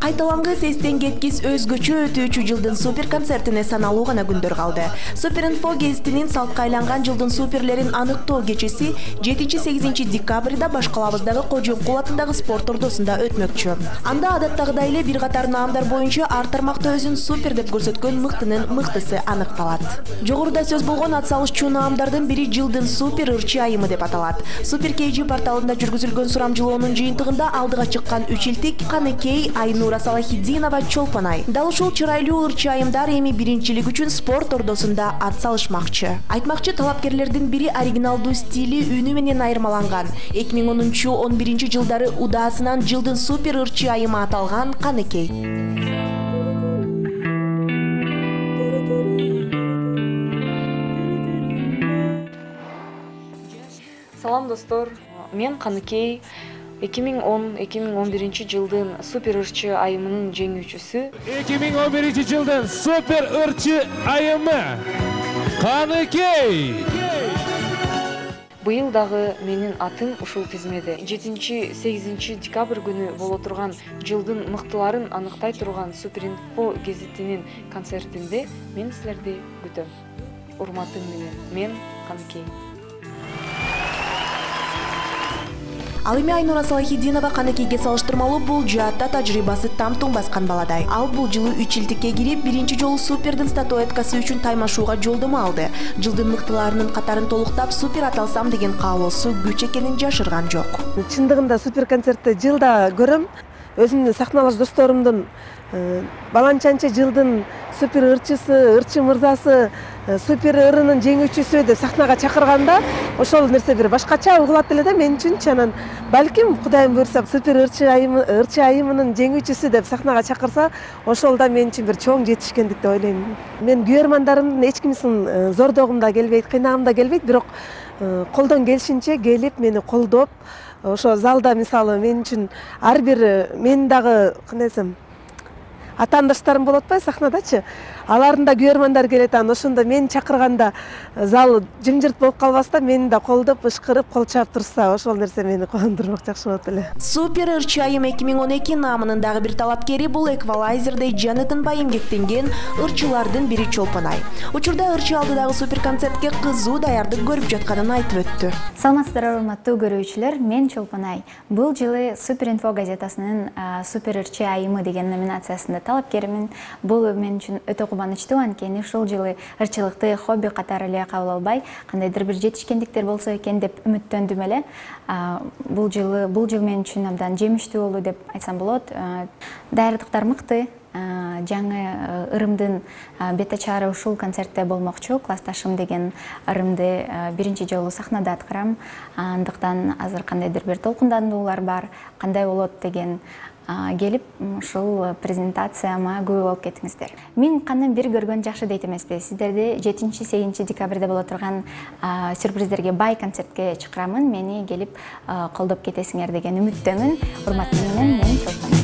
Кайталангыс эстен кеткис өзгөчө өтүүчү жылдын супер концертине саналуу гана күндөр калды. Супер инфо гезитинин салтка айланган жылдын суперлерин аныктоо кечеси 7-8 декабрда Башкалабыздагы Кожомкул атындагы спорт ордосунда өтмөкчү. Анда адаттагыдай эле бир катар наамдар боюнча ар тармакта өзүн супер деп көрсөткөн мыктынын мыктысы аныкталат. Жогоруда сөз болгон ат салышчу наамдардын бири жылдын супер ырчы айымы деп аталат. Супер KG порталында жүргүзүлгөн сурамжылоонун жыйынтыгында алдыга чыккан үчилтик Каныкей, Айнура Салахиддинова, Чолпонай. Дал ушул чырайлуу ырчы айымдар эми биринчилик үчүн спорт ордосунда ат салышмакчы. Айтмакчы, талапкерлердин бири оригиналдуу стили, үнү менен айырмаланган. 2010-11 жылдары удаасынан жылдын супер ырчы айымы аталган Каныкей. Салам достор, мен Каныкей. 2010-2011 жылдын супер ырчы айымынын жеңүүчүсү. 2011 жылдын супер ырчы айымы Каныкей. Быйыл дагы менин атым ушул тизмеде. 7-8 декабрь күнү боло турган жылдын мыктыларын аныктай турган Супер инфо гезитинин концертинде мен силерди күтөм. Урматым менен, мен Каныкей. Ал эми Айнура Салахиддинова Каныкейге салыштырмалуу бул жаатта тажрыйбасы там-туң баскан баладай. Ал бул жылы үчилтикке кирип, биринчи жолу супердин статуэткасы үчүн таймашууга жолдомо алды. Жылдын мыктыларынын катарын толуктап супер аталсам деген каалоосу күч экенин жашырган жок. Чындыгында супер концертти жылда көрөм. Өзүмдүн сахналаш досторумдун баланчанча жылдын супер ырчысы, ырчы мырзасы, супер ырынын жеңүүчүсү деп сахнага чакырганда, ошол нерсе бир башкача угулат эле да мен үчүн. Анан балким Кудайым буйрса супер ырчы айымынын жеңүүчүсү деп сахнага чакырса, ошол да мен үчүн бир чоң жетишкендик деп ойлойм. Мен күйөрмандарымдын эч кимсин зордогум да келбейт, кыйнагым да келбейт, бирок колдон келишинче келип мени колдоп, ошо залда мисалы мен үчүн ар бир мен дагы кандай десем атаандаштарым болот атпайбы сахнадачы. Алардын да күйөрмандар келет, анан ошондо мен чакырганда зал жымжырт болуп калбаста, мени да колдоп, ышкырып, кол чаап турса, ошол нерсе мени кубандырмак, жакшы болот эле. Супер ырчы айым 2012 наамынын дагы бир талапкери бул эквалайзердей жанытынбай эмгектенген ырчылардын бири Чолпонай. Учурда ырчы алдыдагы супер концертке кызуу даярдык көрүп жатканын айтып өттү. Саламатсыздар, урматтуу көрүүчүлөр, мен Чолпонай. Бул жылы Супер инфо газетасынын супер ырчы айымы деген номинациясында талапкеримин. Бул мен үчүн өтө кубанычтуу, анткени ушул жылы ырчылыкты хобби катары эле кабыл албай, кандайдыр бир жетишкендиктер болсо экен деп үмүттөндүм эле. Бул жыл мен үчүн абдан жемиштүү болду деп айтсам болот. Даярдыктар мыкты. Жаңы ырымдын бет ачары ушул концертте болмокчу. Классташым деген ырымды биринчи жолу сахнада аткарам. Андыктан азыр кандайдыр бир толкундандуулар бар, кандай болот деген келип ушул презентацияма күбө болуп кетиңиздер. Мен кандын бир көргөн жакшы дейт эмеспи. Сиздерди 7-8 декабрда боло турган сюрприздерге бай концертке чакырамын. Мени келип колдоп кетесиңер деген үмүттөмүн. Урматтуу менен мен Чолпон.